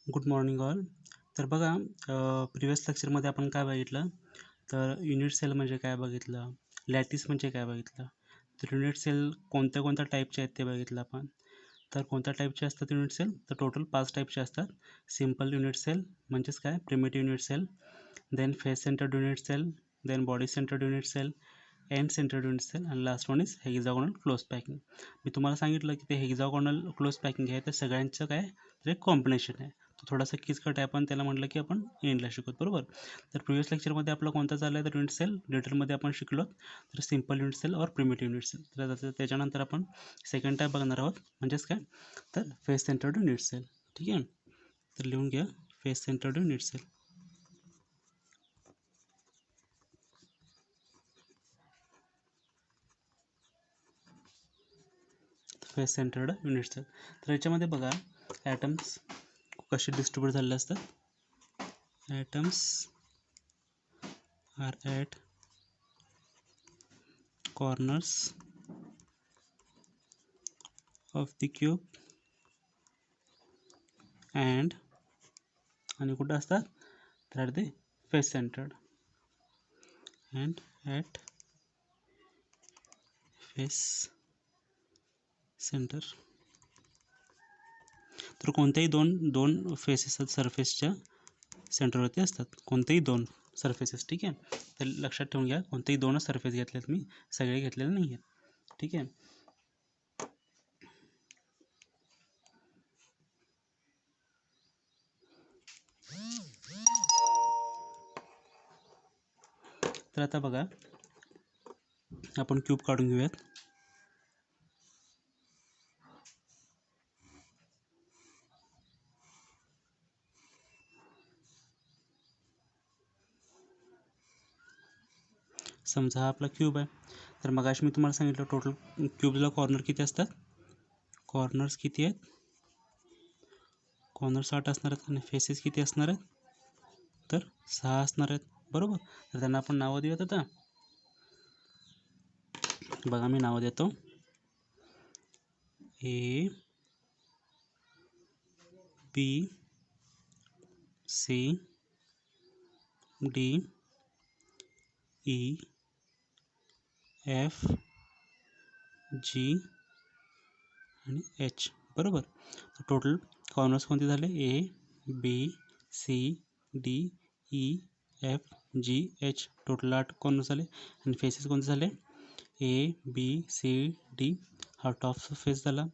Good morning all. तर बघा, previous लेक्चरमध्ये आपण काय बघितलं, तर युनिट सेल म्हणजे काय बघितलं, लॅटिस म्हणजे काय बघितलं. तर युनिट सेल कोणत्या कोणत्या टाईपचे आहेत ते बघितलं आपण. तर कोणत्या टाईपचे असतात युनिट सेल, तर टोटल 5 टाईपचे असतात. सिम्पल युनिट सेल म्हणजेच काय, primitive unit cell, then face centred unit cell, then body centred unit cell, end centred unit cell, आणि last one is hexagonal close packing. मी तुम्हाला सांगितलं की ते हेक्झागोनल क्लोज पॅकिंग आहे, तर सगळ्यांचं काय, तर एक कॉम्बिनेशन आहे. तो थोडासा किचकट आहे, पण त्याला म्हटलं की आपण एंडला शिकवतो, बरोबर. तर प्रिव्हियस लेक्चरमध्ये आपलं कोणता चाललं आहे, तर युनिट सेल डिटेलमध्ये आपण शिकलो. तर सिम्पल युनिट सेल और प्रिमिटिव्ह युनिट सेल. तर त्याच्यानंतर आपण सेकंड टाईप बघणार आहोत, म्हणजेच काय, तर फेस सेंटर्ड युनिट सेल. ठीक आहे, तर लिहून घ्या, face centred unit cell. Face centred unit cell. तर याच्यामध्ये बघा, ॲटम्स कसे डिस्ट्रीब्यूट झालेले असतात. Atoms are at corners of the cube and, आणि कुठं असतात, तर at the face centred and at face centre. तर कोणत्याही दोन दोन फेसेस सरफेसच्या सेंटरवरती असतात, कोणतेही दोन सरफेसेस. ठीक आहे, तर लक्षात ठेवून घ्या, कोणतेही दोनच सरफेस घेतलेत मी, सगळे घेतलेले नाही आहेत. ठीक आहे, तर आता बघा, आपण क्यूब काढून घेऊयात. समजा हा आपला क्यूब आहे. तर मगाशी मी तुम्हाला सांगितलं टोटल क्यूबला कॉर्नर किती असतात, कॉर्नर्स किती आहेत, कॉर्नर्स 8 असणार आहेत, आणि फेसेस किती असणार आहेत, तर 6 असणार आहेत, बरोबर. तर त्यांना आपण नावं देऊयात. आता बघा, मी नावं देतो. ए, B, C, D, E, F, जी आणि एच, बरोबर. तर टोटल कॉर्नर्स कोणते झाले, ए, B, C, D, E, F, G, H, total 8 corners झाले. आणि फेसेस कोणते झाले, ए, बी, सी, डी, हा टॉप फेस झाला.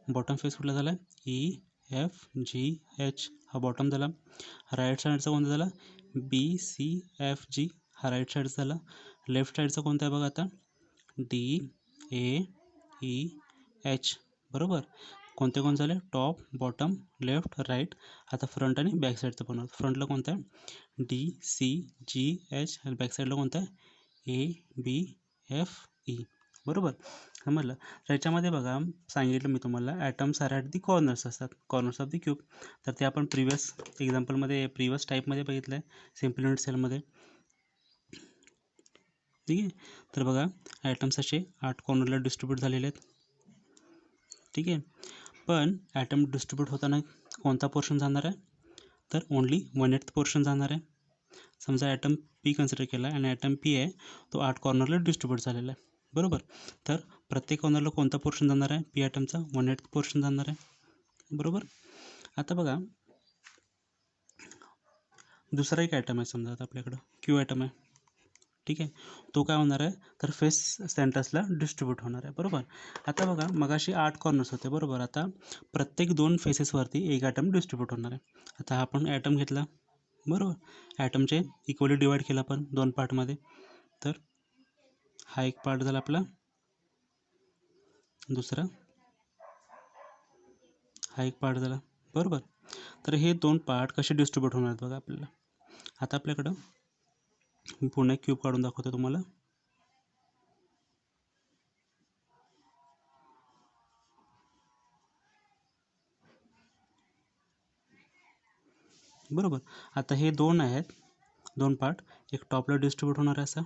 बॉटम फेस कुठला झाला, ई, एफ, जी, एच, हा बॉटम झाला. राईट साईडचा कोणता झाला, बी, सी, एफ, जी, हा राईट साईडचा झाला. लेफ्ट साईडचा कोणता आहे बघा आता, डी, ए, ई, एच, बरोबर. कोणते कोण झाले, टॉप, बॉटम, लेफ्ट, राईट. आता फ्रंट आणि बॅक साईडचं पण. फ्रंटला कोणतं आहे, डी, सी, जी, एच, आणि बॅक साईडला कोणतं आहे, ए, बी, एफ, ई, बरोबर. समजलं. तर याच्यामध्ये बघा, सांगितलं मी तुम्हाला, atoms are at the corners असतात, कॉर्नर्स ऑफ दी क्यूब. तर ते आपण प्रिव्हियस एक्झाम्पलमध्ये, प्रिव्हियस टाईपमध्ये बघितलं आहे, सिम्पल युनिट सेलमध्ये. ठीक आहे, तर बघा, ॲटम्स असे 8 कॉर्नरला डिस्ट्रीब्यूट झालेले आहेत. ठीक आहे, पण ॲटम डिस्ट्रीब्यूट होताना कोणता पोर्शन जाणार आहे, तर ओन्ली 1/8 पोर्शन जाणार आहे. समजा ॲटम पी कन्सिडर केला, आणि ॲटम पी आहे तो 8 कॉर्नरला डिस्ट्रीब्यूट झालेला आहे, बरोबर. तर प्रत्येक कॉर्नरला कोणता पोर्शन जाणार आहे, पी ॲटमचा 1/8 पोर्शन जाणार आहे, बरोबर. आता बघा, दुसरा एक ॲटम आहे, समजा आता आपल्याकडं क्यू ॲटम आहे. ठीक आहे, तो काय होणार आहे, तर फेस सेंटर्सला डिस्ट्रीब्यूट होणार आहे, बरोबर. आता बघा, मगाशी 8 कॉर्नर्स होते, बरोबर. आता प्रत्येक 2 फेसेसवरती एक ॲटम डिस्ट्रीब्यूट होणार आहे. आता हा आपण ॲटम घेतला, बरोबर. ॲटमचे इक्वली डिवाईड केला आपण 2 पार्टमध्ये. तर हा एक पार्ट झाला आपला, दुसरा हा एक पार्ट झाला, बरोबर. तर हे 2 पार्ट कसे डिस्ट्रीब्यूट होणार आहेत बघा आपल्याला. आता आपल्याकडं मी पुन्हा एक क्यूब काढून दाखवतो तुम्हाला. बरोबर. आता हे 2 आहेत, 2 पार्ट. एक टॉपला डिस्ट्रीब्यूट होणार आहे,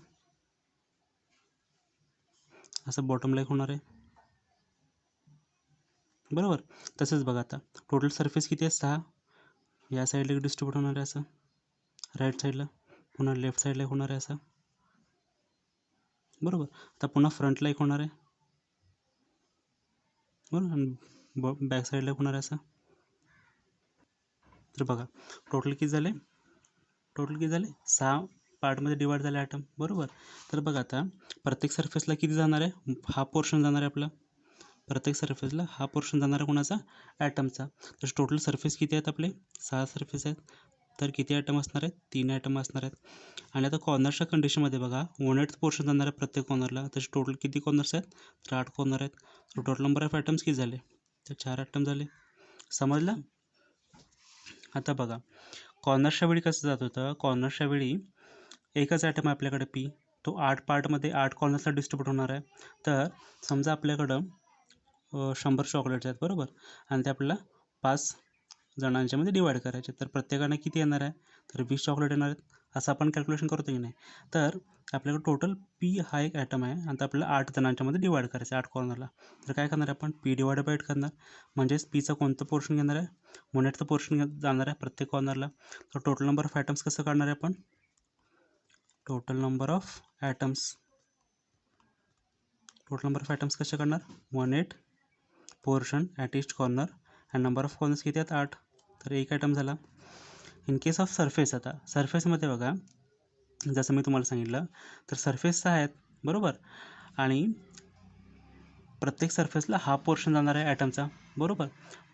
असं बॉटमला एक होणार आहे, बरोबर. तसंच बघा, आता टोटल सरफेस किती आहे, 6. या साईडला एक डिस्ट्रीब्यूट होणार आहे असं, राईट साईडला, पुन्हा लेफ्ट साईडला एक होणार आहे असं, बरोबर. आता पुन्हा फ्रंटला एक होणार आहे, बरोबर, आणि बॅक साईडला एक होणार आहे असं. तर बघा टोटल किती झाले, 6 पार्टमध्ये डिवाइड झाले ॲटम, बरोबर. तर बघा आता प्रत्येक सरफेसला किती जाणार आहे, हा पोर्शन जाणार आहे आपला, प्रत्येक सरफेसला हा पोर्शन जाणार आहे कोणाचा, ॲटमचा. तर टोटल सरफेस किती आहेत आपले, 6 सरफेस आहेत. तर किती ॲटम असणार आहेत, 3 ॲटम असणार आहेत. आणि आता कॉर्नरच्या कंडिशनमध्ये बघा 1/8 पोर्शन जाणार आहे प्रत्येक कॉर्नरला. तर टोटल किती कॉर्नर्स आहेत, तर 8 कॉर्नर आहेत. तर टोटल नंबर ऑफ ॲटम्स किती झाले, तर 4 ॲटम झाले. समजलं. आता बघा कॉर्नर्सच्या वेळी कसं जात होतं, कॉर्नर्सच्या वेळी एकच ॲटम आहे आपल्याकडे पी, तो 8 पार्टमध्ये 8 कॉर्नर्सला डिस्ट्रीब्यूट होणार आहे. तर समजा आपल्याकडं 100 चॉकलेट्स आहेत, बरोबर, आणि ते आपल्याला 5 जणांच्यामध्ये डिवाईड करायचे. तर प्रत्येकाने किती येणार आहे, तर 20 चॉकलेट येणार आहेत. असं आपण कॅल्क्युलेशन करतो की नाही. तर आपल्याकडे टोटल पी हा एक ॲटम आहे आणि आपल्याला 8 जणांच्यामध्ये डिवाईड करायचं आहे 8 कॉर्नरला. तर काय करणार आहे आपण, पी डिवाइड बाय 8 करणार, म्हणजेच पीचं कोणतं पोर्शन घेणार आहे, 1/8चं पोर्शन जाणार आहे प्रत्येक कॉर्नरला. तर टोटल नंबर ऑफ ॲटम्स कसं काढणार आहे आपण, टोटल नंबर ऑफ ॲटम्स कसे काढणार, 1/8 portion at east corner and number of corners किती आहेत, 8. तर एक ॲटम झाला. इन केस ऑफ सरफेस, आता सरफेसमध्ये बघा जसं मी तुम्हाला सांगितलं, तर सरफेस 6 आहेत, बरोबर, आणि प्रत्येक सरफेसला हाफ पोर्शन जाणार आहे ॲटमचा, बरोबर.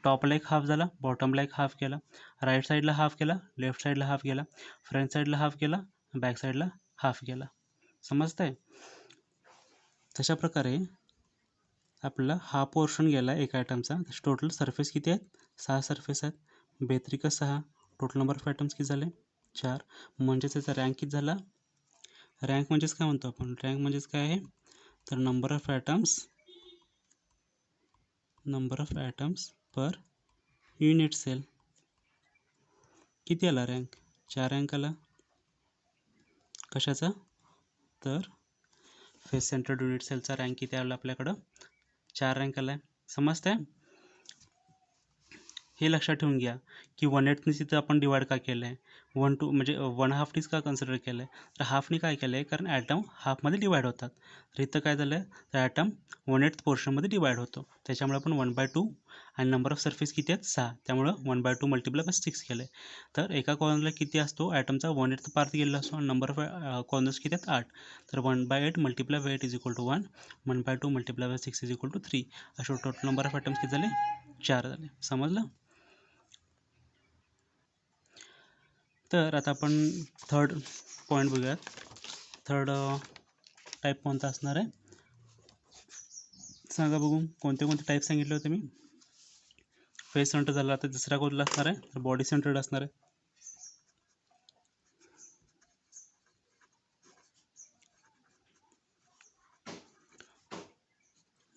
टॉपला एक हाफ झाला, बॉटमला एक हाफ केला, राईट साईडला हाफ केला, लेफ्ट साईडला हाफ केला, फ्रंट साईडला हाफ केला, बॅक साईडला हाफ केला. समजतं आहे. तशा प्रकारे आपल्याला हा पोर्शन गेला एका ॲटमचा. टोटल सरफेस किती आहेत, 6 सरफेस आहेत, बेत्रिका 6. टोटल नंबर ऑफ ॲटम्स किती झाले, 4. म्हणजेच त्याचा रँक किती झाला, रँक म्हणजेच काय म्हणतो आपण, रँक म्हणजेच काय आहे, तर number of atoms per unit cell. किती आला रँक, 4 रँक आला. कशाचा, तर फेस सेंटर्ड युनिट सेलचा रँक किती आला आपल्याकडं, 4 रँक आला आहे. समजतं आहे. हे लक्षात ठेवून घ्या की 1/8नी तिथं आपण डिवाइड का केलं आहे, 1/2 म्हणजे 1/2नीच का कन्सिडर केलं आहे, तर हाफनी काय केलं आहे, कारण ॲटम हाफमध्ये डिवाइड होतात. तर इथं काय झालं आहे, तर ॲटम 1/8 पोर्शनमध्ये डिवाइड होतो, त्याच्यामुळे आपण 1/2 आणि नंबर ऑफ सरफेस किती आहेत, 6, त्यामुळं 1/2 मल्टिप्लाय बाय 6 केलं आहे. तर एका कॉर्नरला किती असतो, ॲटमचा 1/8 पार्ट गेलेला असतो आणि नंबर ऑफ कॉर्नर्स किती आहेत, 8. तर 1/8 multiply by 8 is equal to 1, 1/2 multiply by 6 is equal to 3. असे टोटल नंबर ऑफ ॲटम्स किती झाले, 4 झाले. समजलं. तर आता आपण थर्ड पॉईंट बघूयात. थर्ड टाईप कोणता असणार आहे, सांगा बघू. कोणते कोणते टाईप सांगितले होते मी, फेस सेंटर झाला. आता दुसरा कोणता असणार आहे, तर बॉडी सेंटर्ड असणार आहे.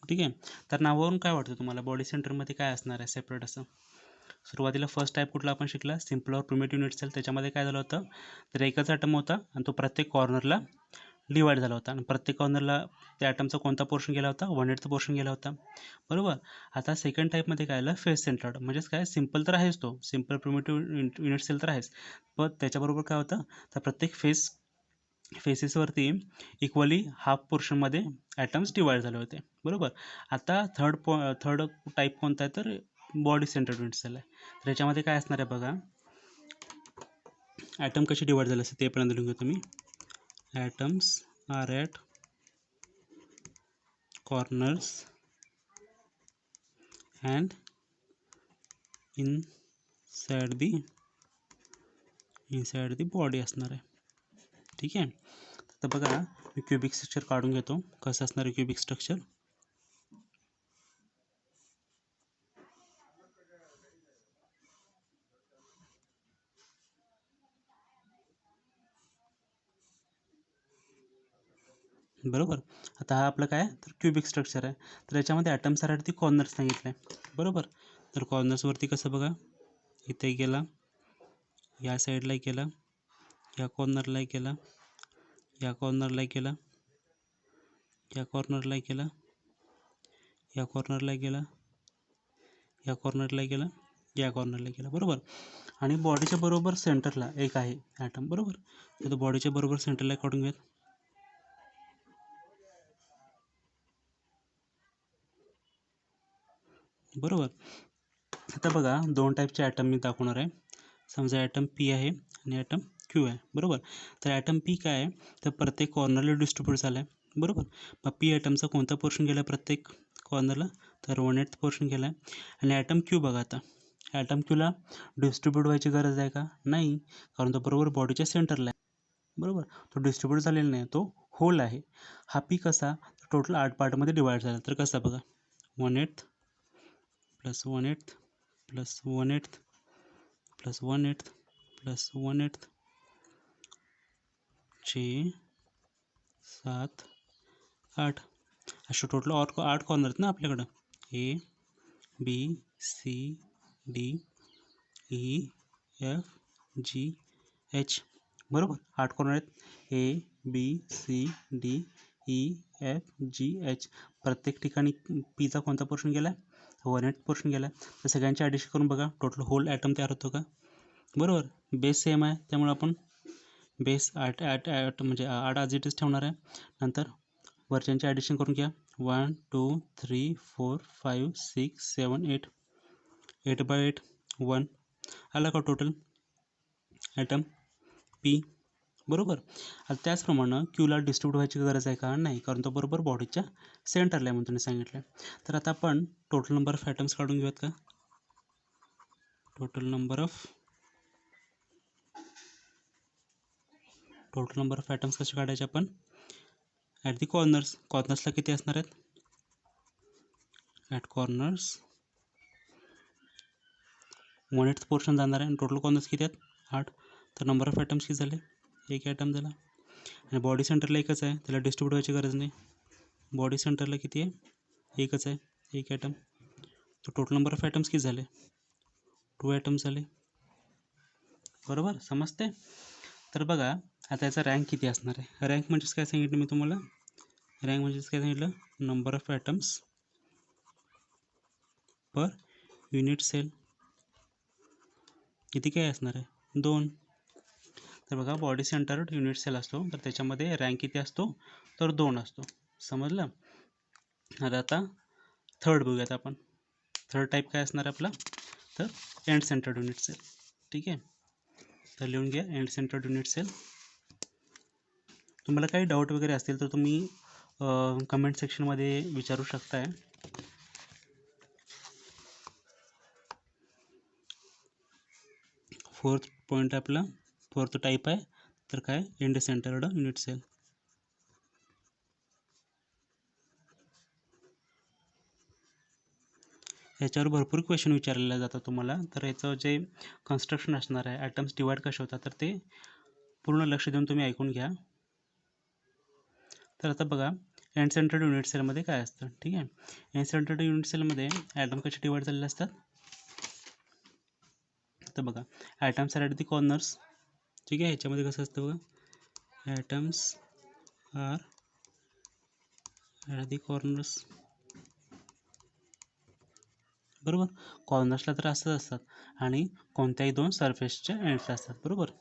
ठीक आहे. तर नावावरून काय वाटतं तुम्हाला, बॉडी सेंटरमध्ये काय असणार आहे सेपरेट असं. सुरुवातीला फर्स्ट टाईप कुठला आपण शिकला, simple or primitive unit cell. त्याच्यामध्ये काय झालं होतं, तर एकच ॲटम होता आणि तो प्रत्येक कॉर्नरला डिवाइड झाला होता आणि प्रत्येक कॉर्नरला त्या ॲटमचा कोणता पोर्शन गेला होता, 1/8चा पोर्शन गेला होता, बरोबर. आता सेकंड टाईपमध्ये काय आलं, फेस सेंटर्ड. म्हणजेच काय, सिम्पल तर आहेच, तो सिम्पल प्रिमिटिव्ह युनिट सेल तर आहेच, पण त्याच्याबरोबर काय होतं, तर प्रत्येक फेसेसवरती इक्वली हाफ पोर्शनमध्ये ॲटम्स डिवाइड झाले होते, बरोबर. आता थर्ड टाईप कोणता आहे, तर बॉडी सेंटर्ड युनिट सेल आहे. तर याच्यामध्ये काय असणार आहे बघा, ॲटम कसे डिवाइड झाले असते ते पण लिहून घेतो मी. Atoms are at corners and inside the body असणार आहे. ठीक आहे. तर बघा मी क्युबिक स्ट्रक्चर काढून घेतो, कसं असणार आहे क्युबिक स्ट्रक्चर. बरोबर. आता हा आपलं काय, तर क्युबिक स्ट्रक्चर आहे. तर याच्यामध्ये ॲटम्ससाठी कॉर्नर्स सांगितलं आहे, बरोबर. तर कॉर्नर्सवरती कसं बघा, इथे गेला, या साईडला गेला, या कॉर्नरला गेला, या कॉर्नरला गेला, या कॉर्नरला गेला, या कॉर्नरला गेला, या कॉर्नरला गेला, या कॉर्नरला गेला, बरोबर. आणि बॉडीच्या बरोबर सेंटरला एक आहे ॲटम, बरोबर. तर तो बॉडीच्या बरोबर सेंटरला काढून घेऊयात. बरोबर. आता बघा 2 टाईपचे ॲटम मी दाखवणार आहे. समजा ॲटम पी आहे आणि ॲटम क्यू आहे, बरोबर. तर ॲटम पी काय आहे, तर प्रत्येक कॉर्नरला डिस्ट्रीब्यूट झाला आहे, बरोबर. मग पी ॲटमचा कोणता पोर्शन गेला प्रत्येक कॉर्नरला, तर 1/8 पोर्शन गेला आहे. आणि ॲटम क्यू बघा, आता ॲटम क्यूला डिस्ट्रीब्यूट व्हायची गरज आहे का, नाही, कारण तो बरोबर बॉडीच्या सेंटरला आहे, बरोबर. तो डिस्ट्रीब्यूट झालेला नाही, तो होल आहे. हा पी कसा, टोटल 8 पार्टमध्ये डिवाईड झाला, तर कसा बघा, 1/8 प्लस 1/8 प्लस 1/8 प्लस 1/8 प्लस 1/8 6 7 8 असे टोटल 8 कॉर्नर आहेत ना आपल्याकडं. A B C D E F G H, बरोबर. 8 कॉर्नर आहेत. A B C D E F G H. प्रत्येक ठिकाणी पीचा कोणता पोर्शन गेला आहे, 1/8 पोर्शन गेला आहे. तर सगळ्यांची ॲडिशन करून बघा, टोटल होल ॲटम तयार होतो का, बरोबर. बेस सेम आहे, त्यामुळे आपण बेस 8 म्हणजे 8 ॲज इट इज ठेवणार आहे. नंतर वरच्यांची ॲडिशन करून घ्या, 1 2 3 4 5 6 7 8 8/8 1 आला का टोटल ॲटम पी, बरोबर. आता त्याचप्रमाणे क्यूला डिस्ट्रीब्यूट व्हायची गरज आहे का, नाही, कारण तो बरोबर बॉडीच्या सेंटरला आहे म्हणून त्यांनी सांगितलं. तर आता आपण टोटल नंबर ऑफ ॲटम्स काढून घेऊयात का, टोटल नंबर ऑफ ॲटम्स कसे काढायचे आपण, ॲट दी कॉर्नर्सला किती असणार आहेत, ॲट कॉर्नर्स 1/8 पोर्शन जाणार आहे आणि टोटल कॉर्नर्स किती आहेत, 8. तर नंबर ऑफ ॲटम्स किती झाले, एक ॲटम झाला. आणि बॉडी सेंटरला एकच आहे, त्याला डिस्ट्रीब्यूट व्हायची गरज नाही. बॉडी सेंटरला किती आहे, एकच आहे, एक ॲटम. तर टोटल नंबर ऑफ ॲटम्स किती झाले, 2 ॲटम्स झाले, बरोबर. समजते. तर बघा आता याचा रँक किती असणार आहे. रँक म्हणजेच काय सांगितलं मी तुम्हाला, रँक म्हणजेच काय सांगितलं, number of atoms per unit cell. किती काय असणार आहे, 2. तर बघा बॉडी सेंटर्ड युनिट सेल असतो, तर त्याच्यामध्ये रँक किती असतो, तर 2 असतो, समजलं. आता थर्ड बघूयात आपण. थर्ड टाईप काय असणार आहे आपला, तर एंड सेंटर्ड युनिट सेल. ठीक आहे, तर लिहून घ्या एंड सेंटर्ड युनिट सेल. तुम्हाला काही डाऊट वगैरे असतील तर तुम्ही कमेंट सेक्शनमध्ये विचारू शकताय. फोर्थ पॉईंट आपला, फोर्थ टाईप आहे, तर काय, एंड सेंटर्ड युनिट सेल. याच्यावर भरपूर क्वेश्चन विचारलेले जातात तुम्हाला. तर याचं जे कन्स्ट्रक्शन असणार आहे, ॲटम्स डिवाईड कसे होतात, तर ते पूर्ण लक्ष देऊन तुम्ही ऐकून घ्या. तर आता बघा एंड सेंटर्ड युनिट सेलमध्ये काय असतं, ठीक आहे. एंड सेंटर्ड युनिट सेलमध्ये ॲटम कसे डिवाईड झालेले असतात, तर बघा atoms are at the corners, ठीक आहे. ह्याच्यामध्ये कसं असतं बघा, atoms are at the corners, बरोबर. कॉर्नर्सला तर असंच असतात आणि कोणत्याही 2 सरफेसच्या एंड्सला असतात, बरोबर.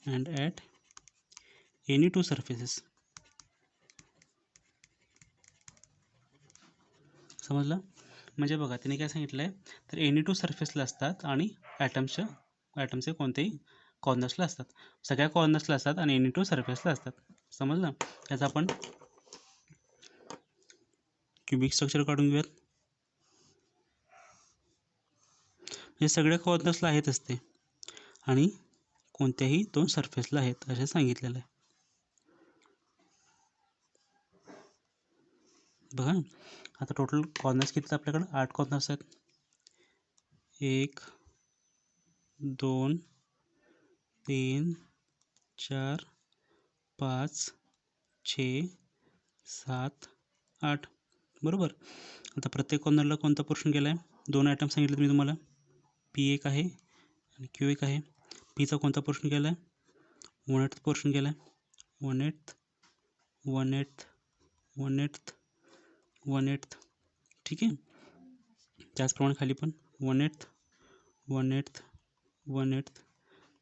अँड ॲट एनी 2 सरफेसेस, समजलं. म्हणजे बघा तिने काय सांगितलं आहे, तर एनी 2 सरफेसला असतात आणि ॲटमचे कोणतेही कॉर्नर्सला असतात, सगळ्या कॉर्नर्सला असतात आणि एनी 2 सरफेसला असतात, समजलं. याचा आपण क्युबिक स्ट्रक्चर काढून घेऊयात. हे सगळ्या कॉर्नर्सला आहेत असते आणि कोणत्याही 2 सरफेसला आहेत असे सांगितलेलं आहे. बघा आता टोटल कॉर्नर्स किती आहेत आपल्याकडं, 8 कॉर्नर्स आहेत. 1 2 3 4 5 6 7 8, बरोबर. आता प्रत्येक कॉर्नरला कोणता पोर्शन गेला आहे, 2 ॲटम सांगितले मी तुम्हाला, पी एक आहे आणि क्यू एक आहे. पीचा कोणता पोर्शन गेला आहे, 1/8 पोर्शन गेला आहे, 1/8 1/8 1/8 1/8, ठीक आहे. त्याचप्रमाणे खाली पण 1/8 1/8 1/8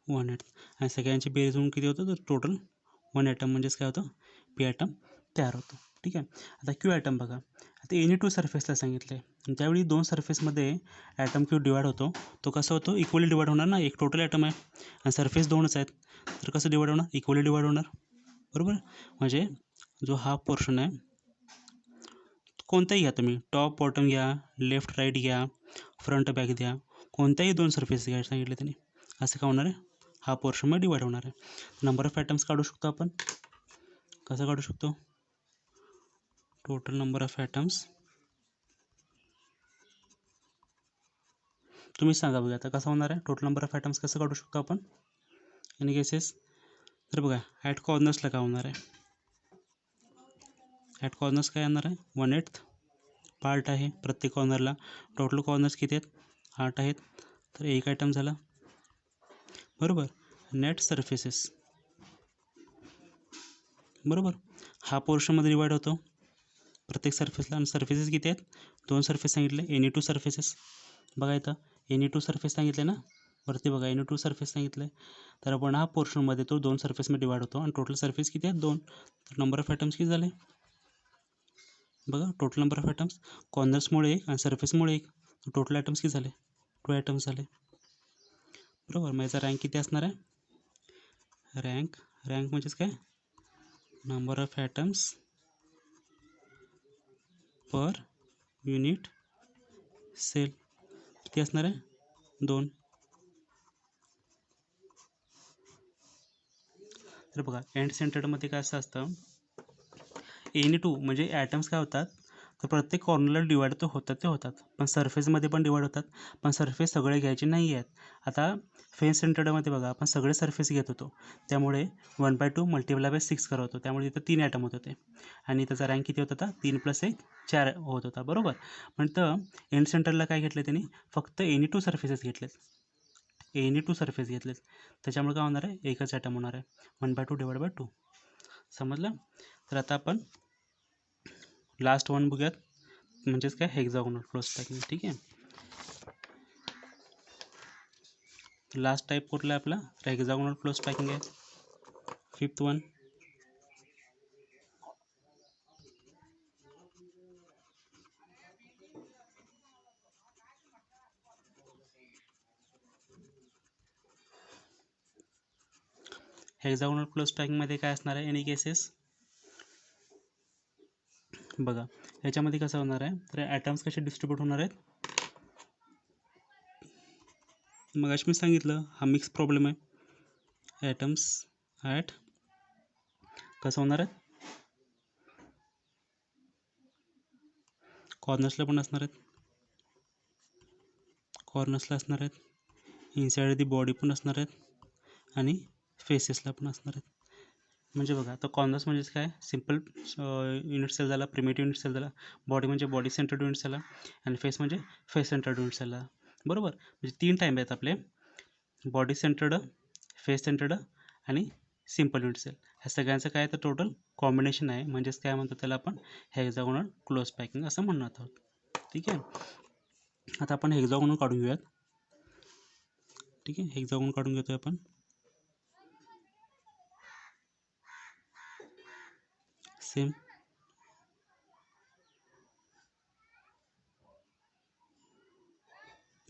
1/8 आणि सगळ्यांची बेरीज होऊन किती होतं तर टोटल 1 ॲटम म्हणजेच काय होतं पी ॲटम तयार होतो. ठीक आहे. आता क्यू ॲटम बघा, आता एनी टू सरफेसला सांगितलं आहे, त्यावेळी दोन सरफेसमध्ये ॲटम क्यू डिवाइड होतो, तो कसा होतो इक्वली डिवाइड होणार ना, एक टोटल ॲटम आहे आणि सरफेस दोनच आहेत, तर कसं डिवाइड होणार इक्वली डिवाइड होणार, बरोबर. म्हणजे जो हा पोर्शन आहे कोणताही घ्या तुम्ही, टॉप बॉटम घ्या, लेफ्ट राईट घ्या, फ्रंट बॅक घ्या, कोणत्याही दोन सरफेस घ्यायला सांगितले त्यांनी, असं का होणार आहे हा पोर्शनमध्ये डिवाइड होणार आहे. नंबर ऑफ ॲटम्स काढू शकतो आपण, कसं काढू शकतो टोटल नंबर ऑफ ॲटम्स, तुम्ही सांगा बघा आता कसं होणार आहे टोटल नंबर ऑफ ॲटम्स कसं काढू शकतो आपण इन केसेस. तर बघा ॲट कॉर्नर्सला काय होणार आहे, ॲट कॉर्नर्स काय येणार आहे 1/8 पार्ट आहे प्रत्येक कॉर्नरला, टोटल कॉर्नर्स किती आहेत 8 आहेत, तर एक आयटम झाला, बरोबर. नेट सरफेसेस, बरोबर, हा पोर्शनमध्ये डिवाइड होतो प्रत्येक सरफेसला, आणि सरफेसेस किती आहेत दोन सरफेस सांगितले एनी टू सरफेसेस, बघा इथं एनी टू सरफेस सांगितले ना वरती, बघा एनी टू सरफेस सांगितले, तर आपण हा पोर्शनमध्ये तो दोन सरफेसमध्ये डिवाइड होतो आणि टोटल सरफेस किती आहेत 2, तर नंबर ऑफ ॲटम्स किती झाले बघा टोटल नंबर ऑफ ॲटम्स, कॉर्नर्समुळे एक आणि सरफेसमुळे एक, टोटल ॲटम्स किती झाले 2 ॲटम्स झाले, बरोबर. मग याचा रँक किती असणार आहे, रँक म्हणजेच काय number of atoms per unit cell, किती असणार आहे 2. तर बघा एंड सेंटर्डमध्ये काय असं असतं एनी टू म्हणजे ॲटम्स काय होतात तर प्रत्येक कॉर्नरला डिवाइड तर होतात पण सरफेसमध्ये पण डिवाइड होतात, पण सरफेस सगळे घ्यायचे नाही आहेत. आता फेस सेंटर्डमध्ये बघा आपण सगळे सरफेस घेत होतो, त्यामुळे 1/2 मल्टिप्लाय बाय 6 करत होतो, त्यामुळे इथं 3 ॲटम होत होते आणि त्याचा रँक किती होत होता 3 + 1 4 होत होता, बरोबर. पण तर एंड सेंटरला काय घेतलं त्यांनी फक्त एनी टू सरफेसेस घेतलेत, एनी टू सरफेस घेतलेत, त्याच्यामुळे काय होणार आहे एकच ॲटम होणार आहे 1/2 डिवाइड बाय 2, समजलं. तर आता आपण लास्ट वन बघूयात, म्हणजेच काय हेक्सागोनल क्लोज पॅकिंग. ठीक आहे, लास्ट टाईप कुठला आहे आपला हेक्सागोनल क्लोज पॅकिंग आहे, 5th वन. हेक्सागोनल क्लोज पॅकिंगमध्ये काय असणार आहे एनी केसेस, बघा याच्यामध्ये कसं होणार आहे तर ॲटम्स कसे डिस्ट्रीब्यूट होणार आहेत, मग मी सांगितलं हा मिक्स प्रॉब्लेम आहे, ॲटम्स ॲट कसं होणार आहे कॉर्नर्सला पण असणार आहेत, कॉर्नर्सला असणार आहेत, इनसाइड दी बॉडी पण असणार आहेत आणि फेसेसला पण असणार आहेत. म्हणजे बघा आता कॉर्नर्स म्हणजेच काय सिम्पल युनिट सेल झाला, प्रिमेटिव्ह युनिट सेल झाला, बॉडी म्हणजे बॉडी सेंटर्ड युनिट झाला आणि फेस म्हणजे फेस सेंटर्ड युनिट सेल झाला, बरोबर. म्हणजे 3 टाईप आहेत आपले, बॉडी सेंटर्ड, फेस सेंटर्ड आणि सिम्पल युनिट सेल, ह्या सगळ्यांचं काय तर टोटल कॉम्बिनेशन आहे, म्हणजेच काय म्हणतो त्याला आपण हेक्सागोनल क्लोज पॅकिंग असं म्हणत आहोत. ठीक आहे, आता आपण हेक्सागोनल काढून घेऊयात. ठीक आहे, हेक्सागोनल काढून घेतोय आपण, सेम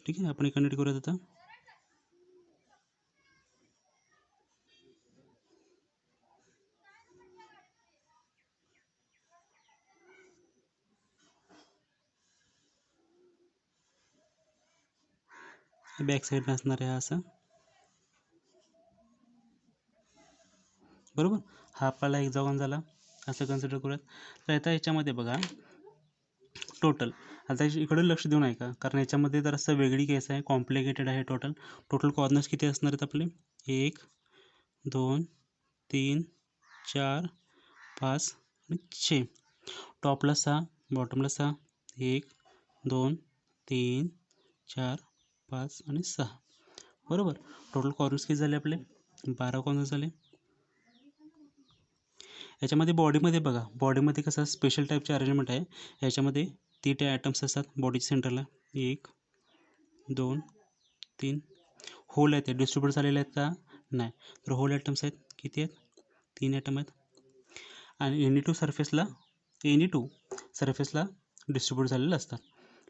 ठीक आहे, आपण कनेक्ट करूयात आता. बॅक साईडनं असणार आहे असं, बरोबर. हा आपला हेक्सागोन झाला असं कन्सिडर करूयात. तर आता याच्यामध्ये बघा टोटल, आता इकडे लक्ष देऊन ऐका कारण याच्यामध्ये जरासं वेगळी केस आहे, कॉम्प्लिकेटेड आहे. टोटल कॉर्नर्स किती असणार आहेत आपले 1 2 3 4 5 आणि 6, टॉपला 6 बॉटमला 6, 1 2 3 4 5 आणि 6, बरोबर. टोटल कॉर्नर्स किती झाले आपले 12 कॉर्नर्स झाले. याच्यामध्ये बॉडीमध्ये बघा, बॉडीमध्ये कसं स्पेशल टाईपचे अरेंजमेंट आहे, याच्यामध्ये 3 ॲटम्स असतात बॉडी सेंटरला 1 2 3 होल आहेत ते डिस्ट्रीब्यूट झालेले आहेत का नाही, तर होल ॲटम्स आहेत किती आहेत 3 ॲटम आहेत. आणि एनी टू सरफेसला डिस्ट्रीब्यूट झालेले असतात.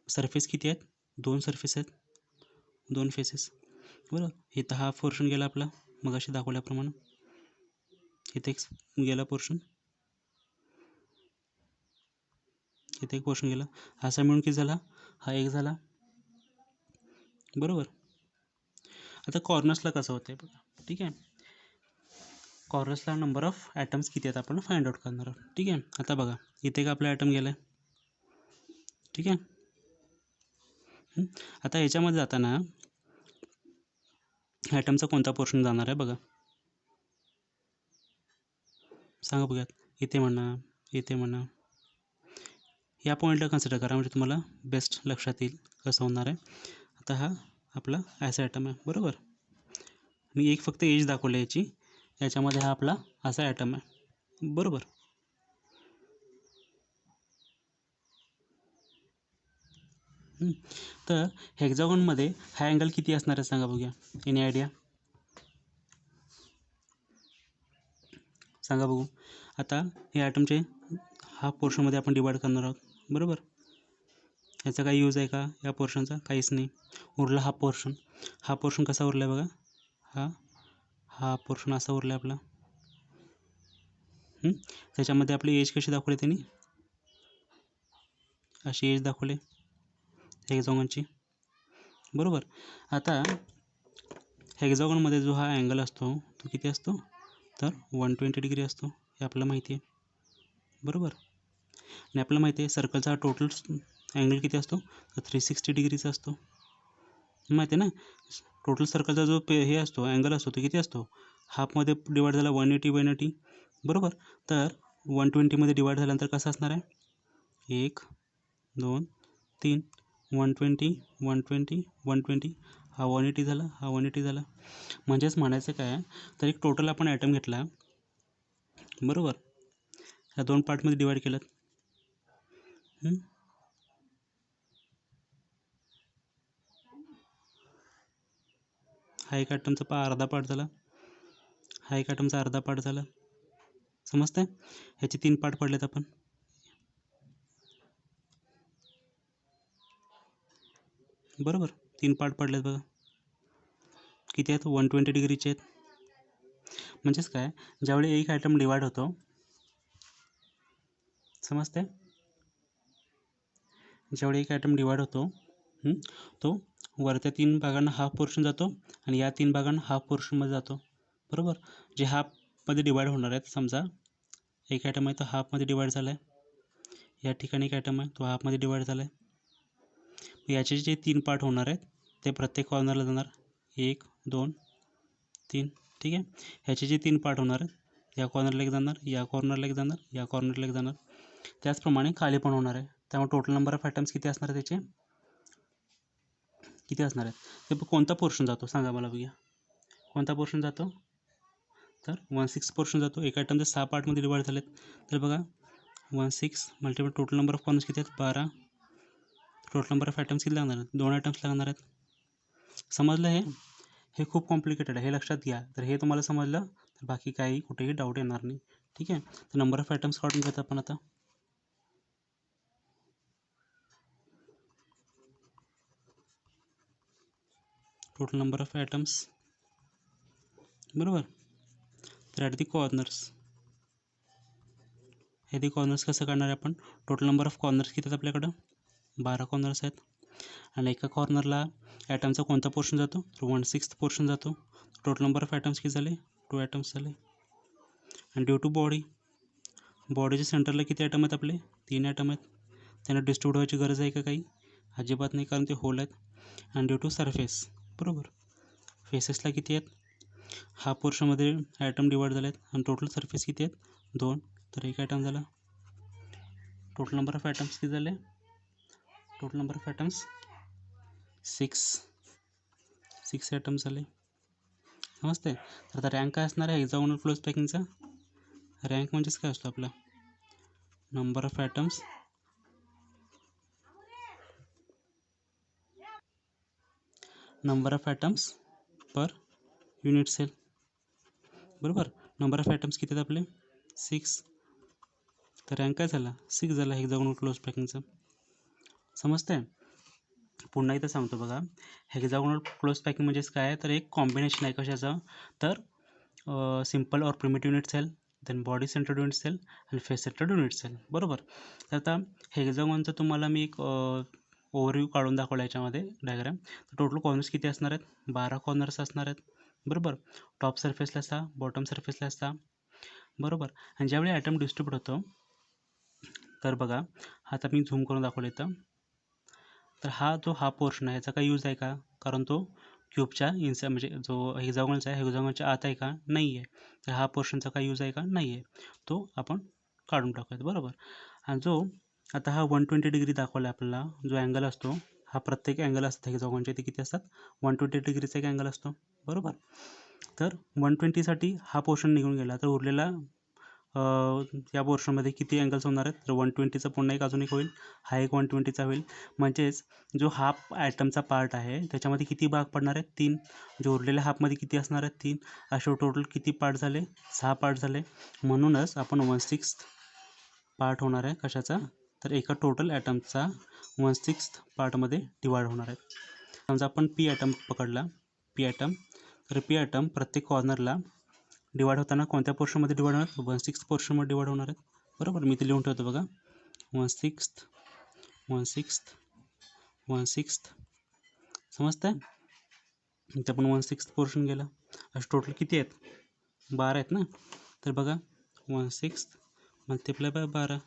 सरफेस किती आहेत 2 सरफेस आहेत 2 फेसेस बरोबर. इथं हा पोर्शन गेला आपला मगाशी दाखवल्याप्रमाणे, इथे एक गेला पोर्शन, इथे एक पोर्शन गेला, असा मिळून किती झाला हा एक झाला बरोबर. आता कॉर्नर्सला कसं होतं बघा, ठीक आहे. कॉर्नर्सला नंबर ऑफ ॲटम्स किती आहेत आपण फाइंड आउट करणार आहोत, ठीक आहे. आता बघा इथे एक आपला ॲटम गेला आहे, ठीक आहे. आता याच्यामध्ये जाताना ॲटमचा कोणता पोर्शन जाणार आहे बघा, सांगा बघूयात. इथे म्हणा या पॉईंटला कन्सिडर करा, म्हणजे तुम्हाला बेस्ट लक्षात येईल कसं होणार आहे. आता हा आपला ॲसा ॲटम आहे बरोबर. मी एक फक्त एज दाखवली याची, याच्यामध्ये हा आपला असा ॲटम आहे बरोबर. तर हेक्झागॉनमध्ये हा अँगल किती असणार आहे सांगा बघूया, एनी आयडिया सांगा बघू. आता हे ॲटमचे हा पोर्शनमध्ये आपण डिवाईड करणार आहोत बरोबर. याचा काही यूज आहे का या पोर्शनचा, काहीच नाही. उरला हा पोर्शन कसा उरला आहे बघा, हा पोर्शन असा उरला आहे आपला. त्याच्यामध्ये आपली एज कशी दाखवली त्यांनी, अशी एज दाखवली हेक्झागॉनची बरोबर. आता हेक्झागॉनमध्ये जो हा अँगल असतो तो किती असतो, तर 120 डिग्री असतो, हे आपल्याला माहिती आहे बरोबर. आणि आपल्याला माहिती आहे सर्कलचा हा टोटल अँगल किती असतो, तर 360 डिग्रीचा असतो, माहिती आहे ना. टोटल सर्कलचा जो हे असतो अँगल असतो तो किती असतो, हाफमध्ये डिवाईड झाला 180 बरोबर. तर 120मध्ये डिवाईड झाल्यानंतर कसं असणार आहे, 1 2 3 120 हा 180 झाला, हा 180 झाला. म्हणजेच म्हणायचं काय, तर एक टोटल आपण ॲटम घेतला बरोबर, ह्या 2 पार्टमध्ये डिवाईड केलं. हा एक ॲटमचा अर्धा पार्ट झाला, हा एक ॲटमचा अर्धा पार्ट झाला, समजतंय. ह्याचे 3 पार्ट पडलेत आपण बरोबर, 3 पार्ट पडलेत बघा, किती आहेत 120 डिग्रीचे आहेत. म्हणजेच काय, ज्यावेळी एक ॲटम डिवाईड होतो, समजते, ज्यावेळी एक ॲटम डिवाईड होतो तो वरच्या 3 भागांना हाफ पोर्शन जातो आणि या 3 भागांना हाफ पोर्शनमध्ये जातो बरोबर. जे हाफमध्ये डिवाईड होणार आहेत, समजा एक ॲटम आहे तो हाफमध्ये डिवाईड झाला आहे, या ठिकाणी एक ॲटम आहे तो हाफमध्ये डिवाईड झाला आहे. याचे जे 3 पार्ट होणार आहेत ते प्रत्येक कॉर्नरला जाणार, 1 2 3, ठीक आहे. ह्याचे जे 3 पार्ट होणार आहेत, या कॉर्नरला एक जाणार, या कॉर्नरला एक जाणार, या कॉर्नरला एक जाणार, त्याचप्रमाणे खाली पण होणार आहे. त्यामुळे टोटल नंबर ऑफ ॲटम्स किती असणार आहे त्याचे, किती असणार आहेत. ते कोणता पोर्शन जातो सांगा मला बघूया, कोणता पोर्शन जातो, तर 1/6 पोर्शन जातो. एका ॲटम जर 6 पार्टमध्ये डिवाईड झालेत तर बघा 1/6 multiply total number of corners किती आहेत 12, टोटल नंबर ऑफ ॲटम्स किती लागणार आहेत 2 ॲटम्स लागणार आहेत. समजलं. हे खूप कॉम्प्लिकेटेड आहे, हे लक्षात घ्या. तर हे तुम्हाला समजलं तर बाकी काही कुठेही डाऊट येणार नाही, ठीक आहे. तर नंबर ऑफ ॲटम्स काढून घेत आपण आता. टोटल नंबर ऑफ ॲटम्स बरोबर. तर ॲट दी कॉर्नर्स, हे दी कॉर्नर्स कसं काढणार आहे आपण, टोटल नंबर ऑफ कॉर्नर्स किती आहेत आपल्याकडं 12 कॉर्नर्स आहेत. आणि एका कॉर्नरला ॲटमचा कोणता पोर्शन जातो, तर 1/6 पोर्शन जातो. टोटल नंबर ऑफ ॲटम्स किती झाले 2 ॲटम्स झाले. आणि ड्यू टू बॉडीच्या सेंटरला किती ॲटम आहेत आपले 3 ॲटम आहेत. त्यांना डिस्ट्रीब्यूट व्हायची गरज आहे का काही, अजिबात नाही, कारण ते होल आहेत. आणि ड्यू टू सरफेस बरोबर, फेसेसला किती आहेत, हा पोर्शनमध्ये ॲटम डिवाईड झाले आहेत. आणि टोटल सरफेस किती आहेत 2, तर एक ॲटम झाला. टोटल नंबर ऑफ ॲटम्स किती झाले, total number of atoms 6 atoms झाले, समजते. तर आता रँक काय असणार आहे हेक्झागोनल क्लोज पॅकिंगचा, रँक म्हणजेच काय असतो आपला number of atoms number of atoms per unit cell, बरोबर. नंबर ऑफ ॲटम्स किती आहेत आपले 6, तर रँक काय झाला 6 झाला हेक्झागोनल क्लोज पॅकिंगचा. समजतंय. पुन्हा इथं सांगतो बघा, हेक्झागोनल क्लोज पॅकिंग म्हणजेच काय, तर एक कॉम्बिनेशन आहे कशाचं, तर simple or primitive unit cell, then body centred unit cell आणि फेस सेंटर्ड युनिट सेल, बरोबर. तर आता हेक्झागोनचं तुम्हाला मी एक ओव्हरव्ह्यू काढून दाखवला याच्यामध्ये डायग्राम. तर टोटल कॉर्नर्स किती असणार आहेत 12 कॉर्नर्स असणार आहेत, बरोबर. टॉप सरफेसला 6, बॉटम सरफेसला 6, बरोबर. आणि ज्यावेळी ॲटम डिस्ट्रीब्यूट होतो, तर बघा आता मी झूम करून दाखवलं इथं, तर हा पोर्शन आहे याचा काही यूज आहे का, कारण तो क्यूबच्या म्हणजे जो हेक्झागोनचा आहे हेक्झागोनच्या आत आहे का, नाही आहे. तर हा पोर्शनचा काही यूज आहे का, नाही आहे. तो आपण काढून टाकूयात, बरोबर. आणि जो आता हा 120 डिग्री दाखवला आपल्याला जो अँगल असतो, हा प्रत्येक अँगल असतात हेक्झागोनचे ते किती असतात 120 डिग्रीचा एक अँगल असतो, बरोबर. तर 120साठी हा पोर्शन निघून गेला, तर उरलेला या पोर्शनमध्ये किती अँगल्स होणार आहेत, तर 120चा पुन्हा एक अजून एक होईल, हा एक 120चा होईल. म्हणजेच जो हाफ ॲटमचा पार्ट आहे त्याच्यामध्ये किती भाग पडणार आहेत 3, जो उरलेल्या हाफमध्ये किती असणार आहेत 3, असे टोटल किती पार्ट झाले 6 पार्ट झाले. म्हणूनच आपण 1/6 पार्ट होणार आहे कशाचा, तर एका टोटल ॲटमचा 1/6 पार्टमध्ये डिवाइड होणार आहे. समजा आपण पी ॲटम पकडला, पी ॲटम, तर पी ॲटम प्रत्येक कॉर्नरला डिवाइड होताना कोणत्या पोर्शनमध्ये डिवाइड होणार 1/6 पोर्शनमध्ये डिवाइड होणार आहेत, बरोबर. मी ते लिहून ठेवतो बघा 1/6 1/6 1/6, समजतं आहे. इथं पण 1/6 पोर्शन गेलं. असे टोटल किती आहेत 12 आहेत ना, तर बघा 1/6 multiply by 12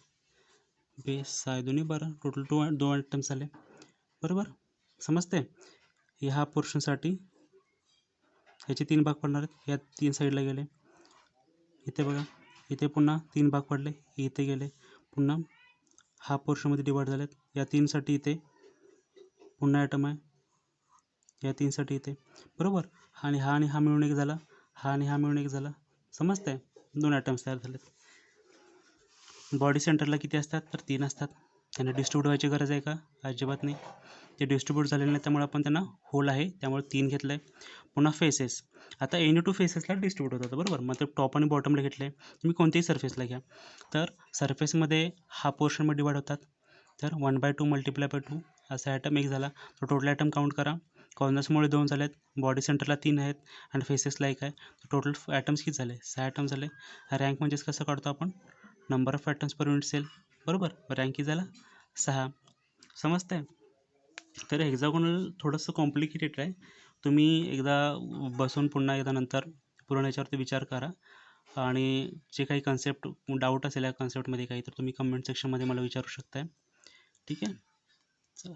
base 6 2 12, total 2 items झाले, बरोबर. समजते. ह्या पोर्शनसाठी ह्याचे 3 भाग पडणार आहेत, ह्या 3 साईडला गेले, इथे बघा इथे पुन्हा 3 भाग पडले, इथे गेले, पुन्हा हा पोर्शनमध्ये डिवाइड झालेत, या 3साठी इथे पुन्हा ॲटम आहे, या 3साठी इथे, बरोबर. आणि हा मिळून एक झाला, हा आणि हा मिळून एक झाला, समजतंय. 2 ॲटम्स तयार झालेत. बॉडी सेंटरला किती असतात, तर 3 असतात. त्यांना डिस्ट्रीब्यूट व्हायची गरज आहे का, अजिबात नाही. ते डिस्ट्रीब्यूट झालेले नाही, त्यामुळे आपण त्यांना होल आहे त्यामुळे 3 घेतलं आहे. पुन्हा फेसेस, आता एनी टू फेसेसला डिस्ट्रीब्यूट होतं, बरोबर. मग ते टॉप आणि बॉटमला घेतले, तुम्ही कोणत्याही सरफेसला घ्या. तर सरफेसमध्ये हा पोर्शनमध्ये डिवाइड होतात, तर 1/2 मल्टिप्लाय बाय 2 असा ॲटम एक झाला. तर टोटल ॲटम काउंट करा, कॉर्नर्समुळे 2 झाले आहेत, बॉडी सेंटरला 3 आहेत आणि फेसेसला 1 आहे. तर टोटल ॲटम्स किती झाले 6 ॲटम झाले. रँक म्हणजेच कसं काढतो आपण, number of atoms per unit cell, बरोबर. रँक किती झाला 6, समजतंय. तर हेक्झागोनल थोडंसं कॉम्प्लिकेटेड आहे, तुम्ही एकदा बसून पुन्हा एकदा नंतर पूर्ण याच्यावरती विचार करा. आणि जे काही कन्सेप्ट डाऊट असेल या कन्सेप्टमध्ये काही, तर तुम्ही कमेंट सेक्शनमध्ये मला विचारू शकताय, ठीक आहे. चला.